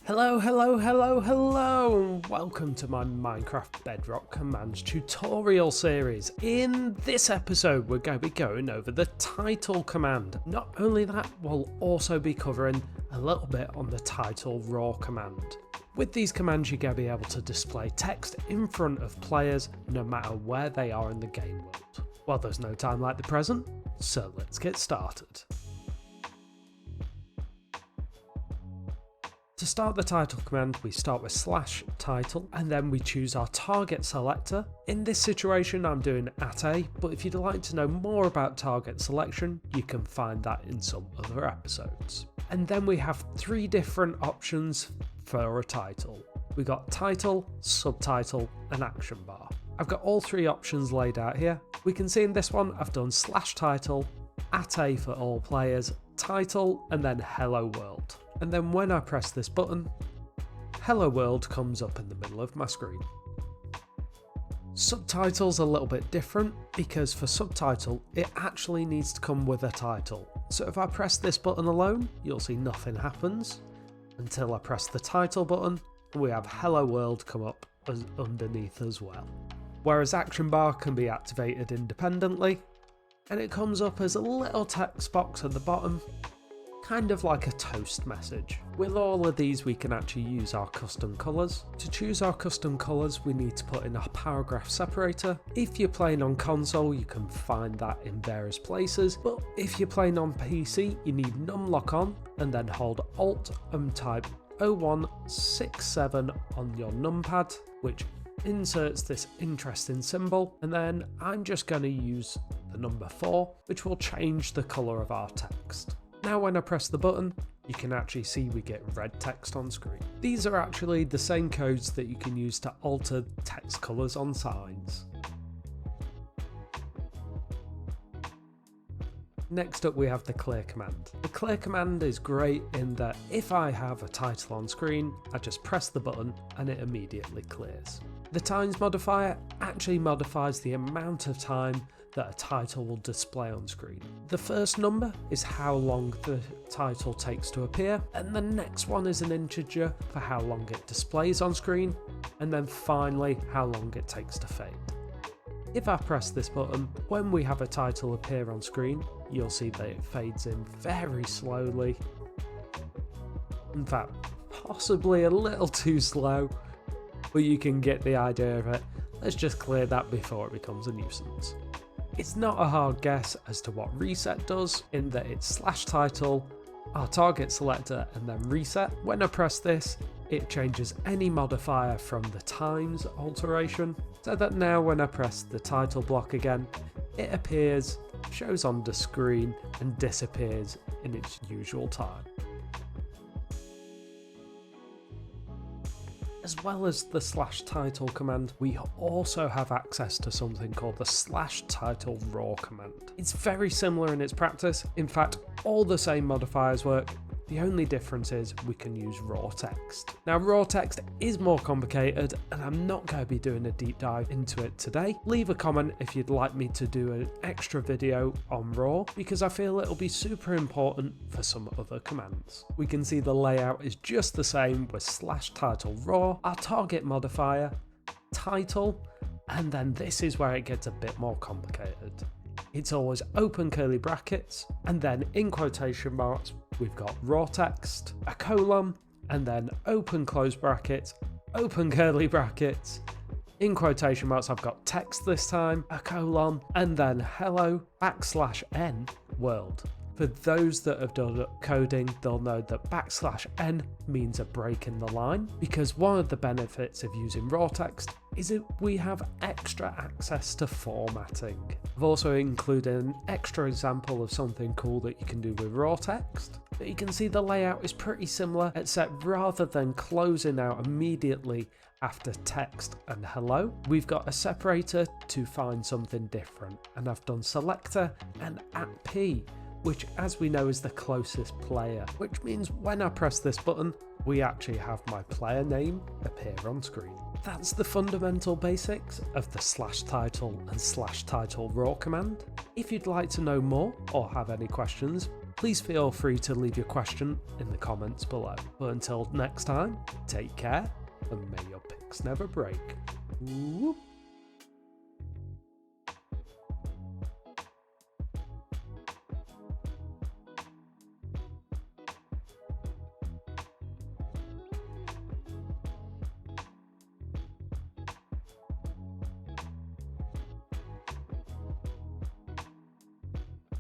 Hello, welcome to my Minecraft Bedrock Commands Tutorial Series. In this episode we're going to be going over the title command. Not only that, we'll also be covering a little bit on the titleraw command. With these commands you're going to be able to display text in front of players no matter where they are in the game world. Well, there's no time like the present, so let's get started. To start the title command, we start with /title and then we choose our target selector. In this situation I'm doing @A, but if you'd like to know more about target selection, you can find that in some other episodes. And then we have three different options for a title. We got title, subtitle and action bar. I've got all three options laid out here. We can see in this one I've done /title, @A for all players, title and then hello world. And then when I press this button, hello world comes up in the middle of my screen. Subtitle's a little bit different because for subtitle it actually needs to come with a title. So if I press this button alone, you'll see nothing happens until I press the title button and we have hello world come up underneath as well. Whereas action bar can be activated independently and it comes up as a little text box at the bottom, kind of like a toast message. With all of these we can actually use our custom colours. To choose our custom colours we need to put in our paragraph separator. If you're playing on console you can find that in various places, but if you're playing on PC you need numlock on and then hold Alt and type 0167 on your numpad, which inserts this interesting symbol, and then I'm just going to use the number 4, which will change the colour of our text. Now when I press the button, you can actually see we get red text on screen. These are actually the same codes that you can use to alter text colours on signs. Next up we have the clear command. The clear command is great in that if I have a title on screen, I just press the button and it immediately clears. The times modifier actually modifies the amount of time that a title will display on screen. The first number is how long the title takes to appear, and the next one is an integer for how long it displays on screen, and then finally how long it takes to fade. If I press this button, when we have a title appear on screen, you'll see that it fades in very slowly. In fact, possibly a little too slow, but you can get the idea of it. Let's just clear that before it becomes a nuisance. It's not a hard guess as to what reset does, in that it's /title, our target selector and then reset. When I press this, it changes any modifier from the times alteration, so that now when I press the title block again, it appears, shows on the screen and disappears in its usual time. As well as the /title command, we also have access to something called the /titleraw command. It's very similar in its practice. In fact, all the same modifiers work. The only difference is we can use raw text. Now raw text is more complicated and I'm not going to be doing a deep dive into it today. Leave a comment if you'd like me to do an extra video on raw, because I feel it'll be super important for some other commands. We can see the layout is just the same with /titleraw, our target modifier, title, and then this is where it gets a bit more complicated. It's always open curly brackets, and then in quotation marks we've got raw text, a colon, and then open close brackets, open curly brackets, in quotation marks I've got text this time, a colon, and then hello \n world. For those that have done coding, they'll know that \n means a break in the line, because one of the benefits of using raw text is that we have extra access to formatting. I've also included an extra example of something cool that you can do with raw text. But you can see the layout is pretty similar, except rather than closing out immediately after text and hello, we've got a separator to find something different, and I've done selector and @p, which as we know is the closest player, which means when I press this button we actually have my player name appear on screen. That's the fundamental basics of the /title and /titleraw command. If you'd like to know more or have any questions, please feel free to leave your question in the comments below. But until next time, take care, and may your picks never break. Whoop.